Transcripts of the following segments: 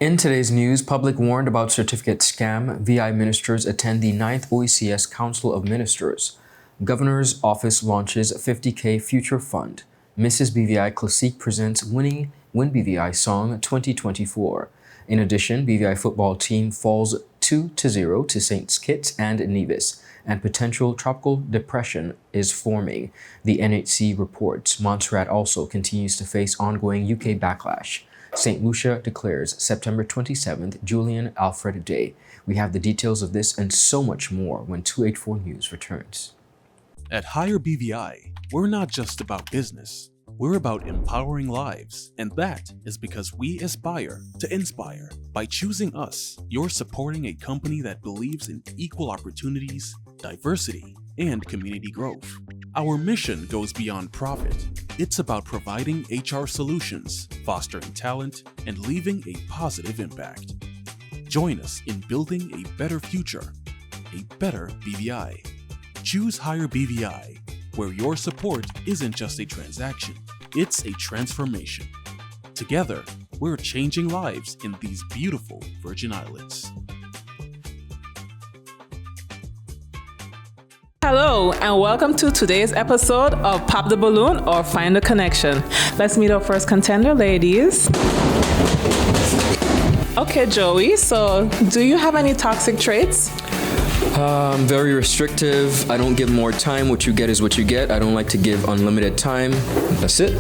In today's news, public warned about certificate scam. VI ministers attend the 9th OECS Council of Ministers. Governor's office launches 50K Future Fund. Mrs. BVI CLASSIQUE presents winning WINBVI Song 2024. In addition, BVI football team falls 2-0 to St. Kitts and NEVIS, and potential tropical depression is forming, the NHC reports. Montserrat also continues to face ongoing UK backlash. St. Lucia declares September 27th Julian ALFRED Day. We have the details of this and so much more when 284 News returns. At Higher BVI, we're not just about business. We're about empowering lives, and that is because we aspire to inspire. By choosing us, you're supporting a company that believes in equal opportunities, diversity, and community growth. Our mission goes beyond profit. It's about providing HR solutions, fostering talent, and leaving a positive impact. Join us in building a better future, a better BVI. Choose Higher BVI, where your support isn't just a transaction, it's a transformation. Together, we're changing lives in these beautiful Virgin Islands. Hello and welcome to today's episode of Pop the Balloon or Find the Connection. Let's meet our first contender, ladies. Okay, Joey, so do you have any toxic traits? I'm very restrictive. I don't give more time. What you get is what you get. I don't like to give unlimited time. That's it.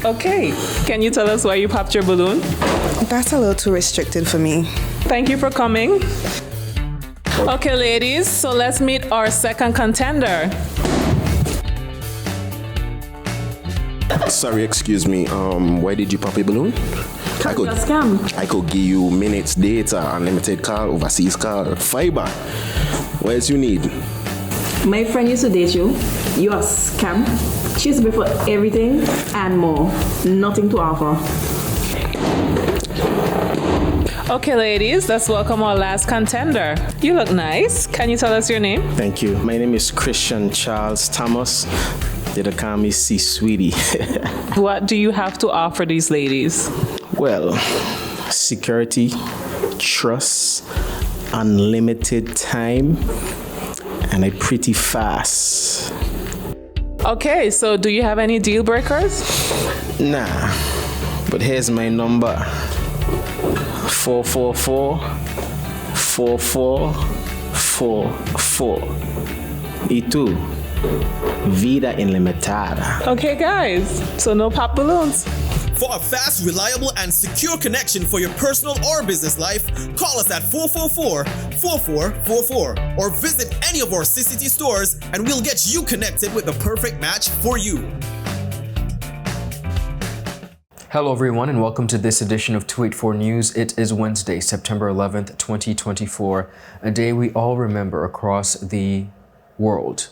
Okay, can you tell us why you popped your balloon? That's a little too restricted for me. Thank you for coming. Okay, ladies, so let's meet our second contender. Sorry, excuse me. Why did you pop a balloon? I could give you minutes, data, unlimited call, overseas call, fiber. What else you need? My friend used to date you. You're a scam. She used to pay for everything and more. Nothing to offer. Okay, ladies, let's welcome our last contender. You look nice. Can you tell us your name? Thank you. My name is Christian Charles Thomas. They call me C Sweetie. What do you have to offer these ladies? Well, security, trust, unlimited time, and a pretty fast. Okay, so do you have any deal breakers? Nah, but here's my number. 444-4444. Y tú, vida ilimitada. Okay, guys, so no pop balloons. For a fast, reliable, and secure connection for your personal or business life, call us at 444-4444 or visit any of our CCT stores and we'll get you connected with the perfect match for you. Hello everyone and welcome to this edition of 284 News. It is Wednesday, September 11th, 2024, a day we all remember across the world.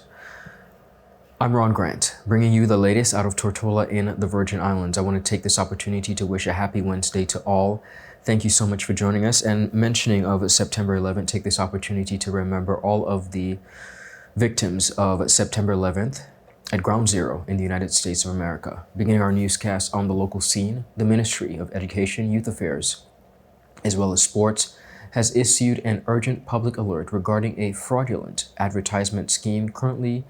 I'm Ron Grant, bringing you the latest out of Tortola in the Virgin Islands. I want to take this opportunity to wish a happy Wednesday to all. Thank you so much for joining us. And mentioning of September 11th, take this opportunity to remember all of the victims of September 11th at Ground Zero in the United States of America. Beginning our newscast on the local scene, the Ministry of Education, Youth Affairs, as well as Sports, has issued an urgent public alert regarding a fraudulent advertisement scheme currently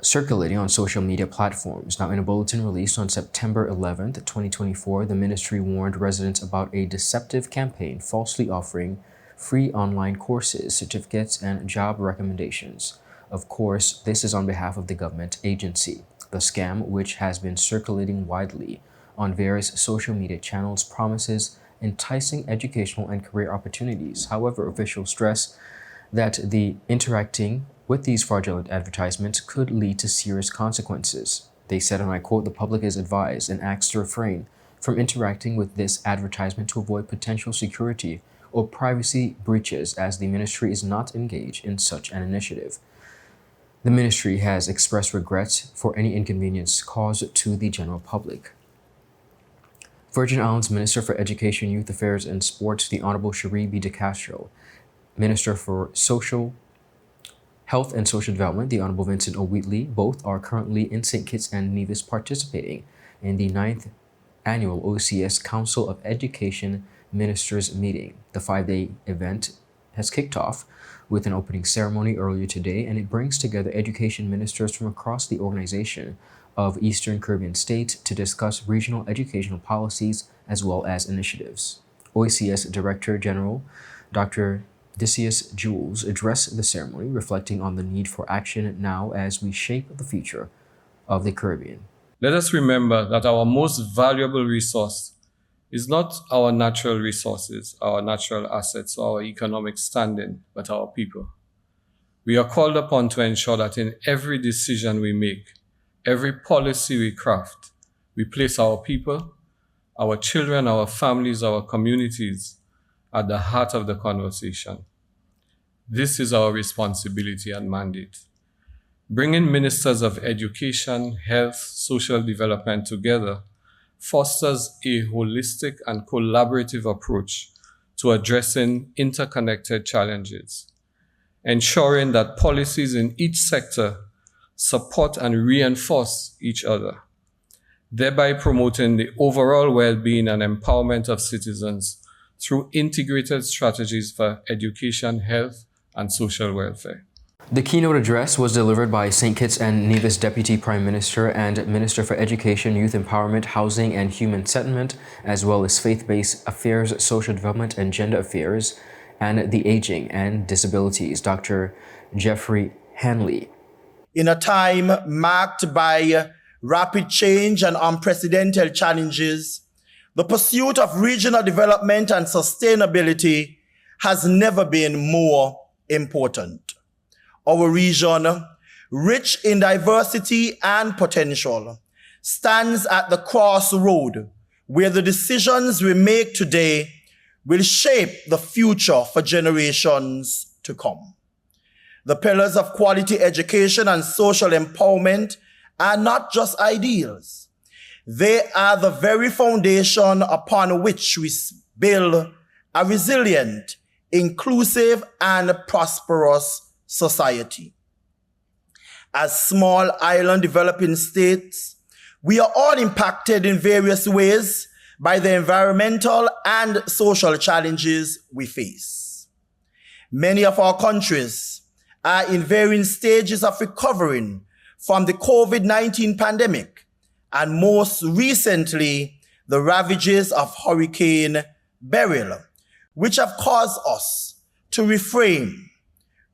circulating on social media platforms. Now, in a bulletin released on September 11th, 2024, the ministry warned residents about a deceptive campaign falsely offering free online courses, certificates, and job recommendations. Of course, this is on behalf of the government agency. The scam, which has been circulating widely on various social media channels, promises enticing educational and career opportunities. However, officials stress that the interacting with these fraudulent advertisements could lead to serious consequences. They said, and I quote, "The public is advised and asked to refrain from interacting with this advertisement to avoid potential security or privacy breaches, as the ministry is not engaged in such an initiative." The ministry has expressed regrets for any inconvenience caused to the general public. Virgin Islands Minister for Education, Youth Affairs, and Sports, the Honorable Cherie B. De Castro, Minister for Health and Social Development, the Honorable Vincent O. Wheatley, both are currently in St. Kitts and Nevis participating in the 9th annual OECS Council of Education Ministers meeting. The 5-day event has kicked off with an opening ceremony earlier today, and it brings together education ministers from across the organization of Eastern Caribbean states to discuss regional educational policies as well as initiatives. OECS Director General Dr. Decius Jules addressed the ceremony, reflecting on the need for action now as we shape the future of the Caribbean. Let us remember that our most valuable resource is not our natural resources, our natural assets, or our economic standing, but our people. We are called upon to ensure that in every decision we make, every policy we craft, we place our people, our children, our families, our communities at the heart of the conversation. This is our responsibility and mandate. Bringing ministers of education, health, social development together fosters a holistic and collaborative approach to addressing interconnected challenges, ensuring that policies in each sector support and reinforce each other, thereby promoting the overall well-being and empowerment of citizens through integrated strategies for education, health, and social welfare. The keynote address was delivered by St. Kitts and Nevis Deputy Prime Minister and Minister for Education, Youth Empowerment, Housing and Human Settlement, as well as Faith-Based Affairs, Social Development and Gender Affairs, and the Aging and Disabilities, Dr. Jeffrey Hanley. In a time marked by rapid change and unprecedented challenges, the pursuit of regional development and sustainability has never been more important. Our region, rich in diversity and potential, stands at the crossroad where the decisions we make today will shape the future for generations to come. The pillars of quality education and social empowerment are not just ideals. They are the very foundation upon which we build a resilient, inclusive, and prosperous society. As small island developing states, we are all impacted in various ways by the environmental and social challenges we face. Many of our countries are in varying stages of recovering from the COVID-19 pandemic, and most recently, the ravages of Hurricane Beryl, which have caused us to reframe,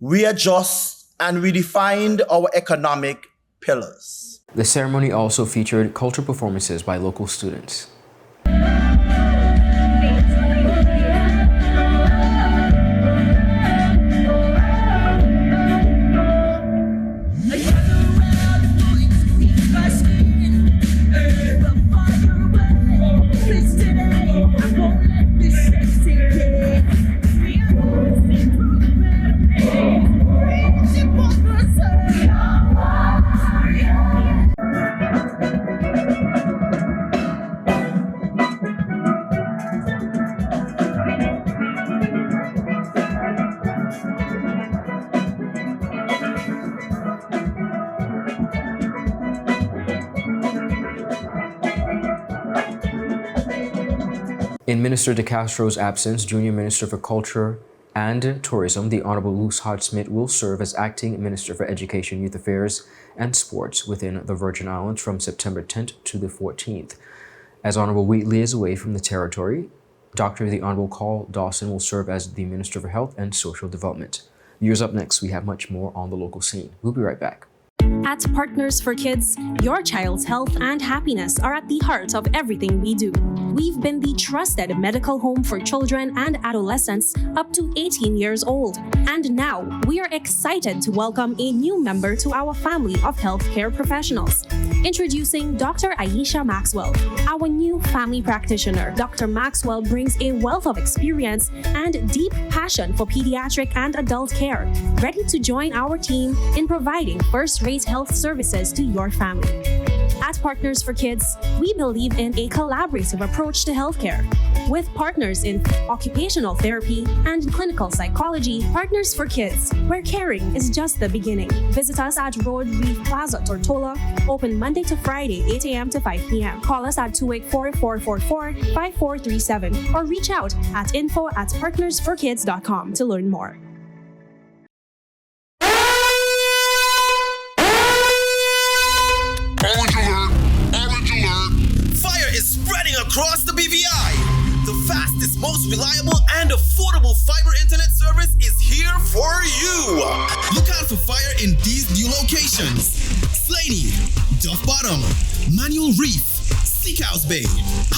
readjust, and redefine our economic pillars. The ceremony also featured cultural performances by local students. In Minister De Castro's absence, Junior Minister for Culture and Tourism, the Honorable Luce Hart-Smith, will serve as Acting Minister for Education, Youth Affairs and Sports within the Virgin Islands from September 10th to the 14th. As Honorable Wheatley is away from the territory, Dr. the Honorable Carl Dawson will serve as the Minister for Health and Social Development. Years up next, we have much more on the local scene. We'll be right back. At Partners for Kids, your child's health and happiness are at the heart of everything we do. We've been the trusted medical home for children and adolescents up to 18 years old. And now, we are excited to welcome a new member to our family of healthcare professionals. Introducing Dr. Aisha Maxwell, our new family practitioner. Dr. Maxwell brings a wealth of experience and deep passion for pediatric and adult care, ready to join our team in providing first-rate health services to your family. At Partners for Kids, we believe in a collaborative approach to healthcare. With partners in occupational therapy and clinical psychology, Partners for Kids, where caring is just the beginning. Visit us at Road Reef Plaza, Tortola, open Monday to Friday, 8 a.m. to 5 p.m. Call us at 284-444-5437 or reach out at info@partnersforkids.com to learn more. Fire is spreading across the BVI. The fastest, most reliable, and affordable fiber internet service is here for you. Look out for fire in these new locations: Slaney, Duff Bottom, Manual Reef, Seacows Bay,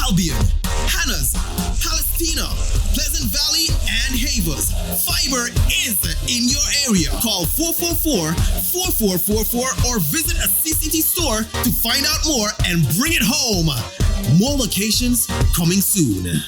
Albion, Hannah's, Palestina, Pleasant Valley, and Havers. Fiber is in your area. Call 444-4444 or visit a CCT store to find out more and bring it home. More locations coming soon.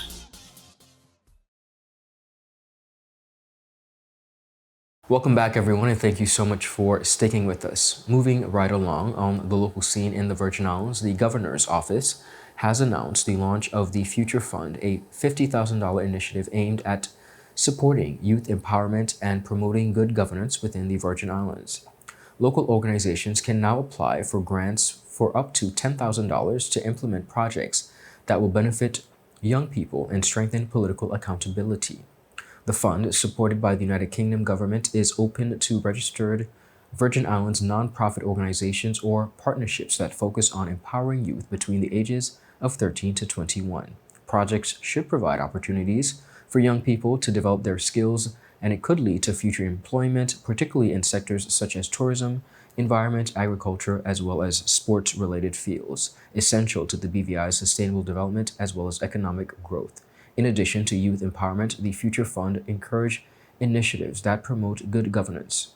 Welcome back, everyone, and thank you so much for sticking with us. Moving right along on the local scene in the Virgin Islands, the Governor's Office has announced the launch of the Future Fund, a $50,000 initiative aimed at supporting youth empowerment and promoting good governance within the Virgin Islands. Local organizations can now apply for grants for up to $10,000 to implement projects that will benefit young people and strengthen political accountability. The fund, supported by the United Kingdom government, is open to registered Virgin Islands nonprofit organizations or partnerships that focus on empowering youth between the ages of 13 to 21. Projects should provide opportunities for young people to develop their skills, and it could lead to future employment, particularly in sectors such as tourism, environment, agriculture, as well as sports-related fields, essential to the BVI's sustainable development as well as economic growth. In addition to youth empowerment, the Future Fund encourages initiatives that promote good governance.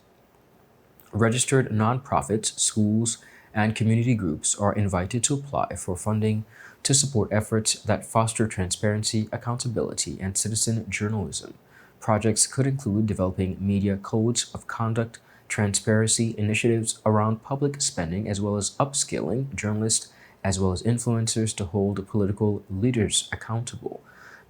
Registered nonprofits, schools, and community groups are invited to apply for funding to support efforts that foster transparency, accountability, and citizen journalism. Projects could include developing media codes of conduct, transparency initiatives around public spending, as well as upskilling journalists as well as influencers to hold political leaders accountable.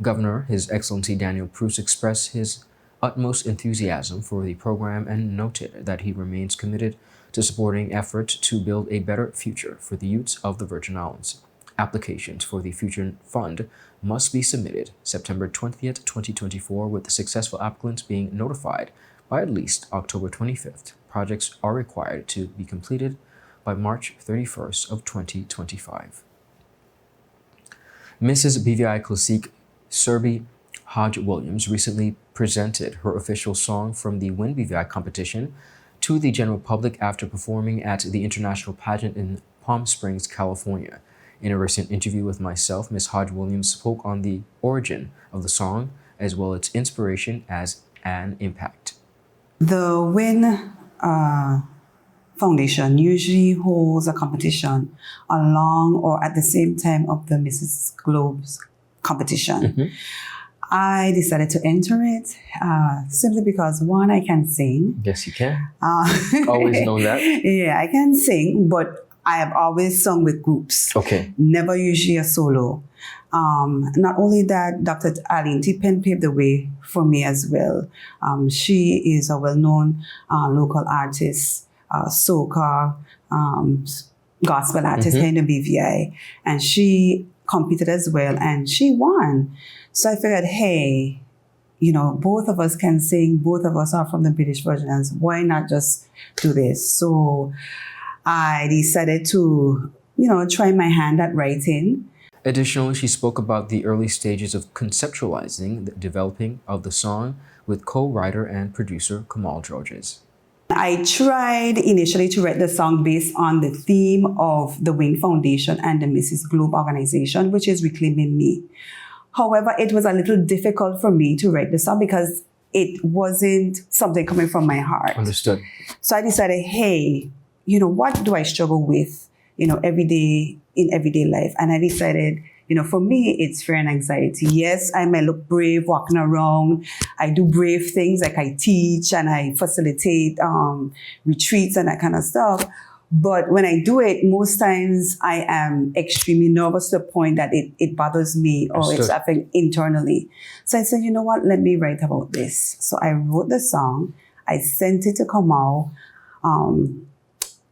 Governor, His Excellency Daniel Pruce, expressed his utmost enthusiasm for the program and noted that he remains committed to supporting efforts to build a better future for the youths of the Virgin Islands. Applications for the Future Fund must be submitted September 20th, 2024, with successful applicants being notified by at least October 25th. Projects are required to be completed by March 31st of 2025. Mrs. BVI CLASSIQUE Serby Hodge Williams recently presented her official song from the WINBVI competition to the general public after performing at the international pageant in Palm Springs, California. In a recent interview with myself, Ms. Hodge Williams spoke on the origin of the song as well as its inspiration as an impact. The WIN Foundation usually holds a competition along or at the same time of the Mrs. Globe's competition. Mm-hmm. I decided to enter it simply because, one, I can sing. Yes, you can. Always known that. Yeah, I can sing, but I have always sung with groups. Okay. Never usually a solo. Not only that, Dr. Aline Tippen paved the way for me as well. She is a well-known local artist, soca, gospel artist here in the BVI, and she competed as well, and she won. So I figured, hey, you know, both of us can sing, both of us are from the British Virgin Islands, why not just do this? So I decided to, you know, try my hand at writing. Additionally, she spoke about the early stages of conceptualizing the developing of the song with co-writer and producer Kamal Georges. I tried initially to write the song based on the theme of the WIN Foundation and the Mrs. Globe organization, which is Reclaiming Me. However, it was a little difficult for me to write the song because it wasn't something coming from my heart. Understood. So I decided, hey, you know, what do I struggle with, you know, in everyday life? And I decided, you know, for me, it's fear and anxiety. Yes, I may look brave walking around. I do brave things, like I teach and I facilitate retreats and that kind of stuff. But when I do it, most times I am extremely nervous to the point that it bothers me or it's affecting internally. So I said, you know what, let me write about this. So I wrote the song. I sent it to Kamau.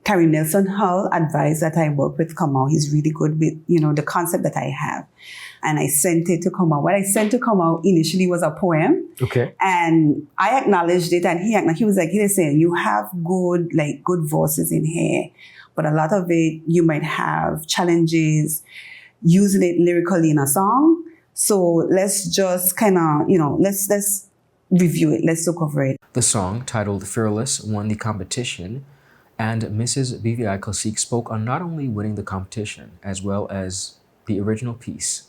Carrie Nelson Hull advised that I work with Kamau. He's really good with, the concept that I have. And I sent it to Kamau. What I sent to Kamau initially was a poem. Okay. And I acknowledged it, and he was saying, you have good voices in here, but a lot of it, you might have challenges using it lyrically in a song. So let's just kind of, let's review it. Let's look over it. The song, titled Fearless, won the competition, and Mrs. BVI CLASSIQUE spoke on not only winning the competition, as well as the original piece.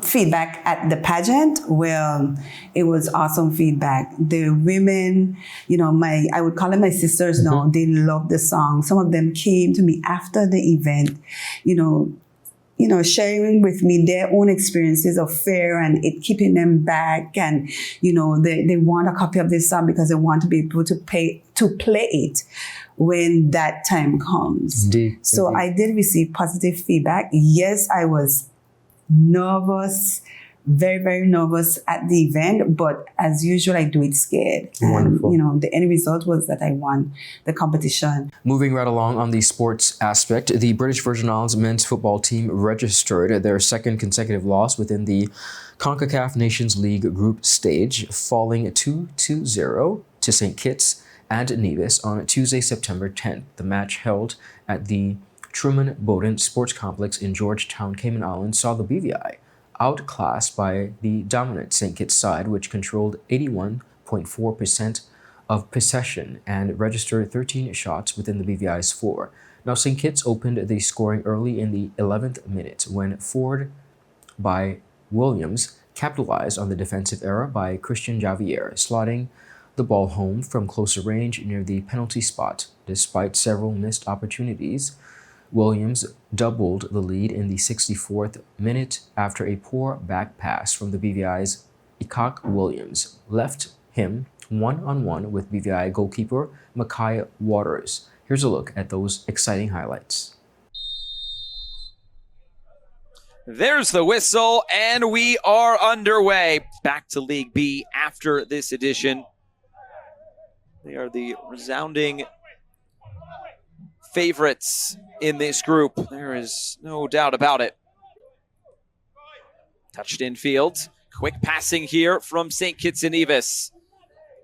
Feedback at the pageant, well, it was awesome feedback. The women, I would call them my sisters now, they loved the song. Some of them came to me after the event, sharing with me their own experiences of fear and it keeping them back. And, they want a copy of this song because they want to be able to play it when that time comes. Indeed. So I did receive positive feedback. Yes, I was nervous, very, very nervous at the event, but as usual, I do it scared. Wonderful. And, the end result was that I won the competition. Moving right along on the sports aspect, the British Virgin Islands men's football team registered their second consecutive loss within the CONCACAF Nations League group stage, falling 2-0 to St. Kitts and Nevis on Tuesday, September 10th. The match held at the Truman Bowden Sports Complex in Georgetown, Cayman Islands, saw the BVI outclassed by the dominant St. Kitts side, which controlled 81.4% of possession and registered 13 shots within the BVI's 4. Now, St. Kitts opened the scoring early in the 11th minute when forward by Williams capitalized on the defensive error by Christian Javier, slotting the ball home from closer range near the penalty spot. Despite several missed opportunities, Williams doubled the lead in the 64th minute after a poor back pass from the BVI's Ikak Williams left him one-on-one with BVI goalkeeper Makai Waters. Here's a look at those exciting highlights. There's the whistle, and we are underway. Back to League B after this edition. They are the resounding favorites in this group. There is no doubt about it. Touched in field. Quick passing here from St. Kitts and Nevis.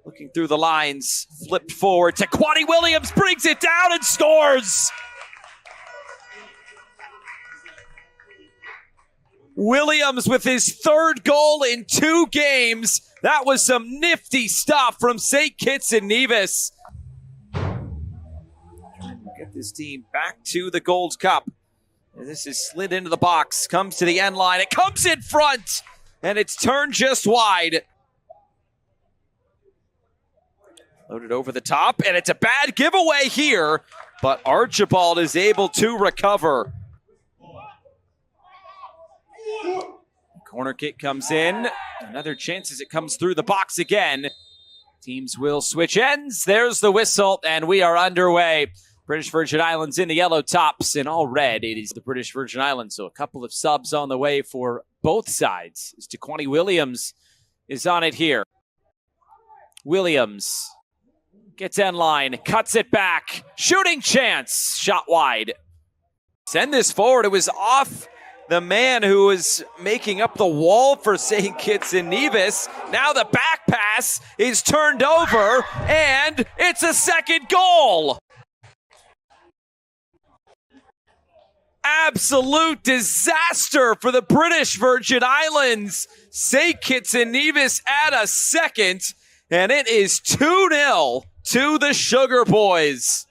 Looking through the lines. Flipped forward to Kwani Williams. Brings it down and scores. Williams with his third goal in 2 games. That was some nifty stuff from St. Kitts and Nevis. Get this team back to the Gold Cup. And this is slid into the box, comes to the end line, it comes in front, and it's turned just wide. Loaded over the top, and it's a bad giveaway here, but Archibald is able to recover. Corner kick comes in, another chance as it comes through the box again. Teams will switch ends, there's the whistle, and we are underway. British Virgin Islands in the yellow tops, and all red, it is the British Virgin Islands. So a couple of subs on the way for both sides. As Kwani Williams is on it here. Williams gets end line, cuts it back, shooting chance, shot wide. Send this forward, it was off the man who was making up the wall for St. Kitts and Nevis. Now the back pass is turned over, and it's a second goal. Absolute disaster for the British Virgin Islands. St. Kitts and Nevis add a second, and it is 2-0 to the Sugar Boys.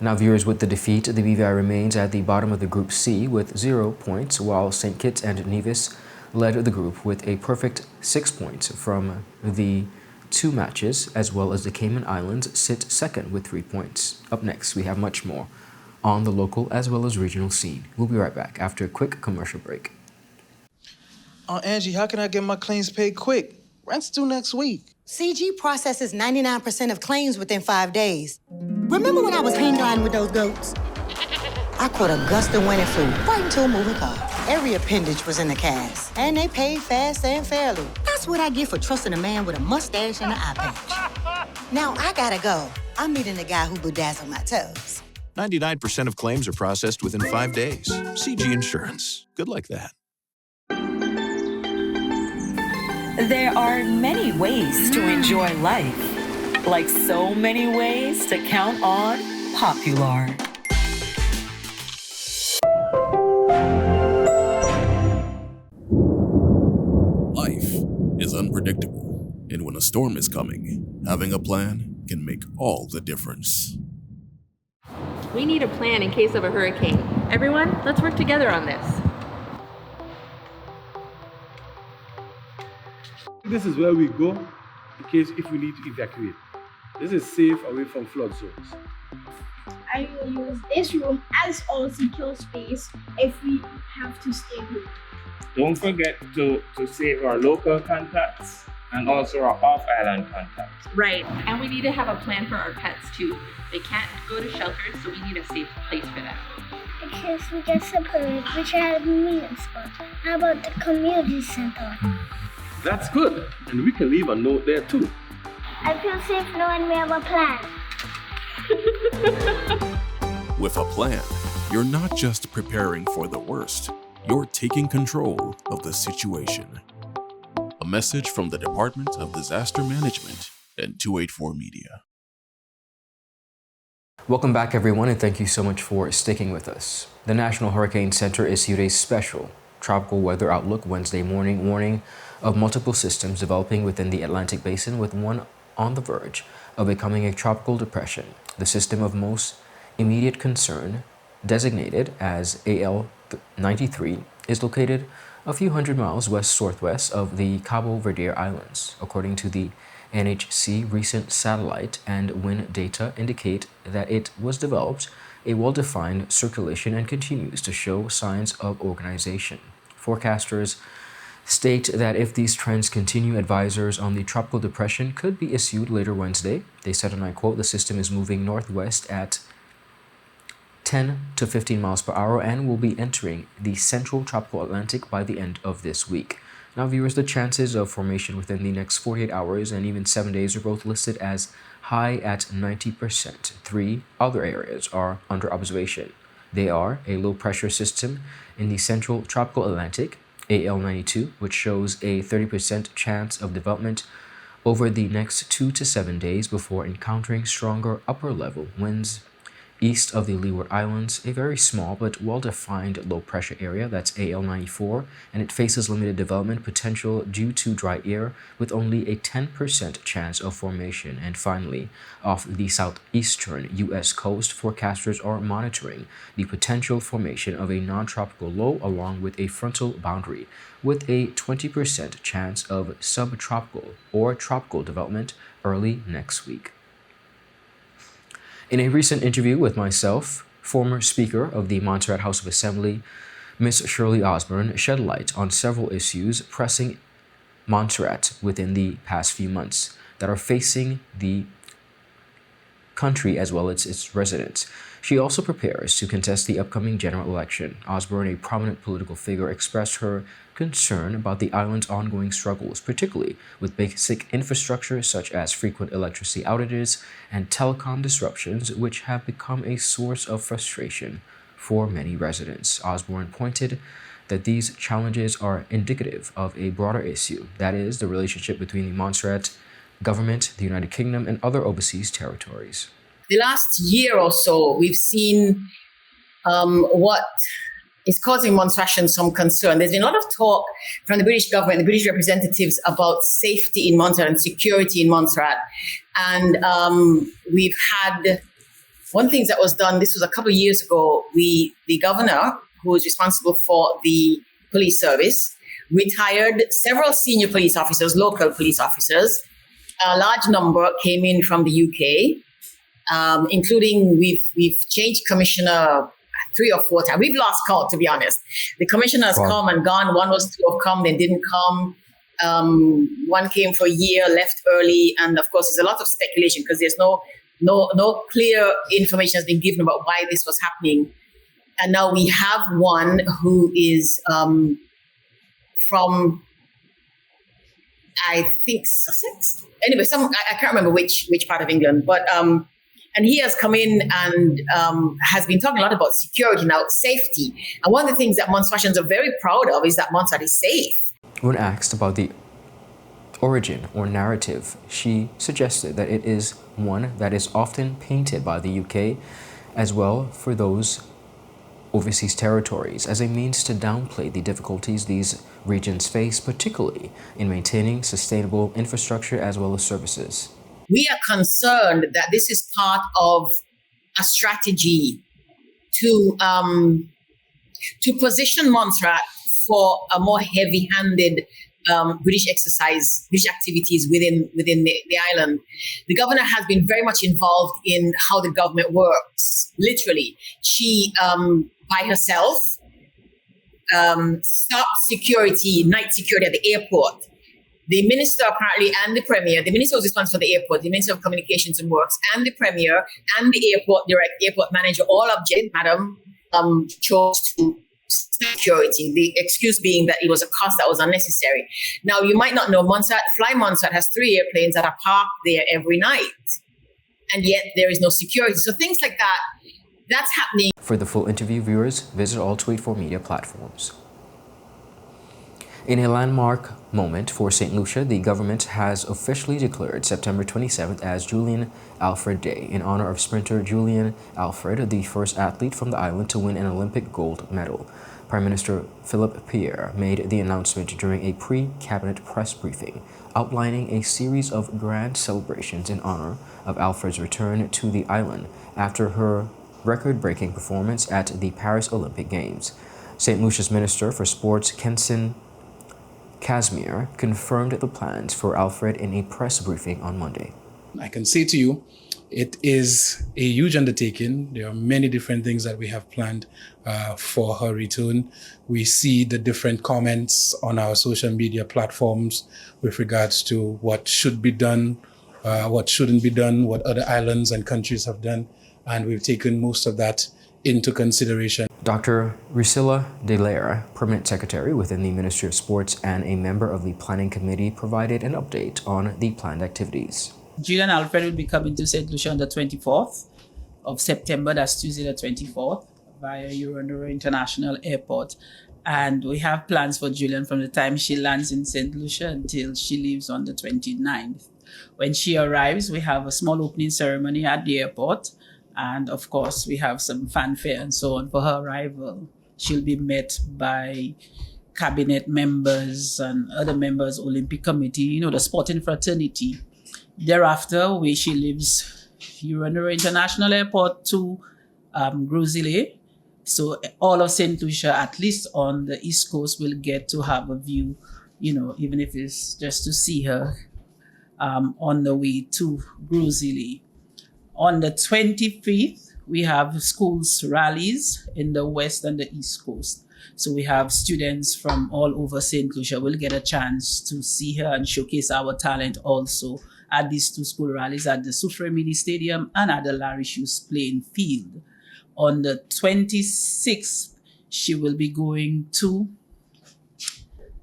Now, viewers, with the defeat, the BVI remains at the bottom of the Group C with 0 points, while St. Kitts and Nevis led the group with a perfect 6 points from the 2 matches, as well as the Cayman Islands sit second with 3 points. Up next, we have much more on the local as well as regional scene. We'll be right back after a quick commercial break. Angie, how can I get my claims paid quick? Rent's due next week. CG processes 99% of claims within 5 days. Remember when I was hang gliding with those goats? I caught a gust of wind and flew right into a moving car. Every appendage was in the cast, and they paid fast and fairly. That's what I get for trusting a man with a mustache and an eye patch. Now I gotta go. I'm meeting the guy who bedazzled my toes. 99% of claims are processed within 5 days. CG Insurance. Good like that. There are many ways to enjoy life, like so many ways to count on Popular. Life is unpredictable, and when a storm is coming, having a plan can make all the difference. We need a plan in case of a hurricane. Everyone, let's work together on this. This is where we go in case if we need to evacuate. This is safe away from flood zones. I will use this room as our secure space if we have to stay home. Don't forget to save our local contacts and also our off-island contacts. Right, and we need to have a plan for our pets too. They can't go to shelters, so we need a safe place for them. In case we get separated, we should have a meeting spot. How about the community center? That's good, and we can leave a note there too. I feel safe knowing we have a plan. With a plan, you're not just preparing for the worst, you're taking control of the situation. A message from the Department of Disaster Management and 284 Media. Welcome back, everyone, and thank you so much for sticking with us. The National Hurricane Center issued a special tropical weather outlook Wednesday morning, warning of multiple systems developing within the Atlantic Basin, with one on the verge of becoming a tropical depression. The system of most immediate concern, designated as AL93, is located a few hundred miles west-southwest of the Cabo Verde Islands. According to the NHC, recent satellite and wind data indicate that it was developed a well-defined circulation and continues to show signs of organization. Forecasters state that if these trends continue, advisors on the tropical depression could be issued later Wednesday. They said, and I quote, "The system is moving northwest at 10 to 15 miles per hour and will be entering the central tropical Atlantic by the end of this week." Now, viewers, the chances of formation within the next 48 hours and even 7 days are both listed as high at 90%. 3 other areas are under observation. They are a low-pressure system in the central tropical Atlantic, AL92, which shows a 30% chance of development over the next 2 to 7 days before encountering stronger upper-level winds east of the Leeward Islands, a very small but well-defined low-pressure area, that's AL94, and it faces limited development potential due to dry air with only a 10% chance of formation. And finally, off the southeastern U.S. coast, forecasters are monitoring the potential formation of a non-tropical low along with a frontal boundary, with a 20% chance of subtropical or tropical development early next week. In a recent interview with myself, former Speaker of the Montserrat House of Assembly, Ms. Shirley Osborne, shed light on several issues pressing Montserrat within the past few months that are facing the country as well as its residents. She also prepares to contest the upcoming general election. Osborne, a prominent political figure, expressed her concern about the island's ongoing struggles, particularly with basic infrastructure such as frequent electricity outages and telecom disruptions, which have become a source of frustration for many residents. Osborne pointed that these challenges are indicative of a broader issue, that is, the relationship between the Montserrat government, the United Kingdom, and other overseas territories. The last year or so, we've seen what is causing Montserratians some concern. There's been a lot of talk from the British government, the British representatives, about safety in Montserrat and security in Montserrat. And we've had one thing that was done, this was a couple of years ago, the governor, who is responsible for the police service, retired several senior police officers, local police officers. A large number came in from the UK, including we've changed commissioner 3 or 4 times. We've lost count, to be honest. The commissioner has come and gone. One was to have come, then didn't come. One came for a year, left early, and of course, there's a lot of speculation because there's no clear information has been given about why this was happening. And now we have one who is from, I think, Sussex. Anyway, I can't remember which part of England, but and he has come in and has been talking a lot about security now, safety. And one of the things that Montserratians are very proud of is that Montserrat is safe. When asked about the origin or narrative, she suggested that it is one that is often painted by the UK as well for those overseas territories as a means to downplay the difficulties these regions face, particularly in maintaining sustainable infrastructure as well as services. We are concerned that this is part of a strategy to position Montserrat for a more heavy-handed British activities within the island. The governor has been very much involved in how the government works. Literally, she by herself stopped night security at the airport. The minister apparently and the premier, the minister was responsible for the airport, the minister of communications and works, and the premier and the airport manager all objected. Madam chose to security, the excuse being that it was a cost that was unnecessary. Now, you might not know, Fly Montserrat has 3 airplanes that are parked there every night, and yet there is no security. So things like that, that's happening. For the full interview, viewers, visit all Tweet4 media platforms. In a landmark moment for St. Lucia, the government has officially declared September 27th as Julien Alfred Day in honor of sprinter Julien Alfred, the first athlete from the island to win an Olympic gold medal. Prime Minister Philippe Pierre made the announcement during a pre-cabinet press briefing, outlining a series of grand celebrations in honor of Alfred's return to the island after her record-breaking performance at the Paris Olympic Games. St. Lucia's Minister for Sports, Kenson Casimir, confirmed the plans for Alfred in a press briefing on Monday. I can say to you, it is a huge undertaking. There are many different things that we have planned for her return. We see the different comments on our social media platforms with regards to what should be done, what shouldn't be done, what other islands and countries have done. And we've taken most of that into consideration. Dr. Rusilla Delaire, Permanent Secretary within the Ministry of Sports and a member of the Planning Committee, provided an update on the planned activities. Julien Alfred will be coming to St. Lucia on the 24th of September, that's Tuesday the 24th, via Eurondoro International Airport. And we have plans for Julien from the time she lands in St. Lucia until she leaves on the 29th. When she arrives, we have a small opening ceremony at the airport. And of course, we have some fanfare and so on for her arrival. She'll be met by cabinet members and other members, Olympic Committee, the sporting fraternity. Thereafter, where she leaves Eurondoro International Airport to Grosile. So all of St. Lucia, at least on the East Coast, will get to have a view, even if it's just to see her on the way to Grosile. On the 25th, we have schools rallies in the West and the East Coast. So we have students from all over St. Lucia will get a chance to see her and showcase our talent also at these 2 school rallies at the Soufriere Mini Stadium and at the Larry Hughes playing field. On the 26th, she will be going to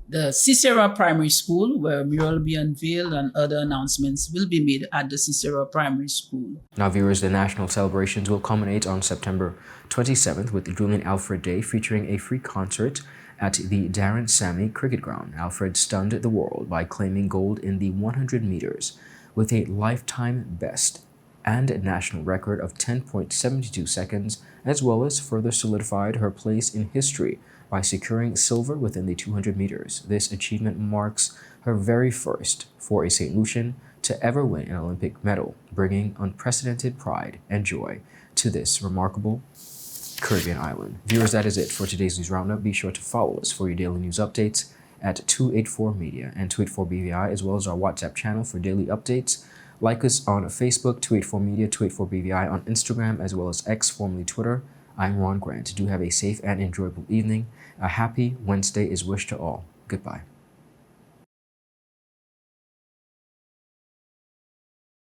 the Cicero Primary School, where a mural will be unveiled and other announcements will be made at the Cicero Primary School. Now, viewers, the national celebrations will culminate on September 27th with Julien Alfred Day, featuring a free concert at the Darren Sammy Cricket Ground. Alfred stunned the world by claiming gold in the 100 meters with a lifetime best and national record of 10.72 seconds, as well as further solidified her place in history by securing silver within the 200 meters. This achievement marks her very first for a St. Lucian to ever win an Olympic medal, bringing unprecedented pride and joy to this remarkable Caribbean island. Viewers, that is it for today's news roundup. Be sure to follow us for your daily news updates at 284 Media and Tweet4BVI, as well as our WhatsApp channel for daily updates. Like us on Facebook, 284 Media, 284BVI on Instagram, as well as X, formerly Twitter. I'm Ron Grant. Do have a safe and enjoyable evening. A happy Wednesday is wished to all. Goodbye.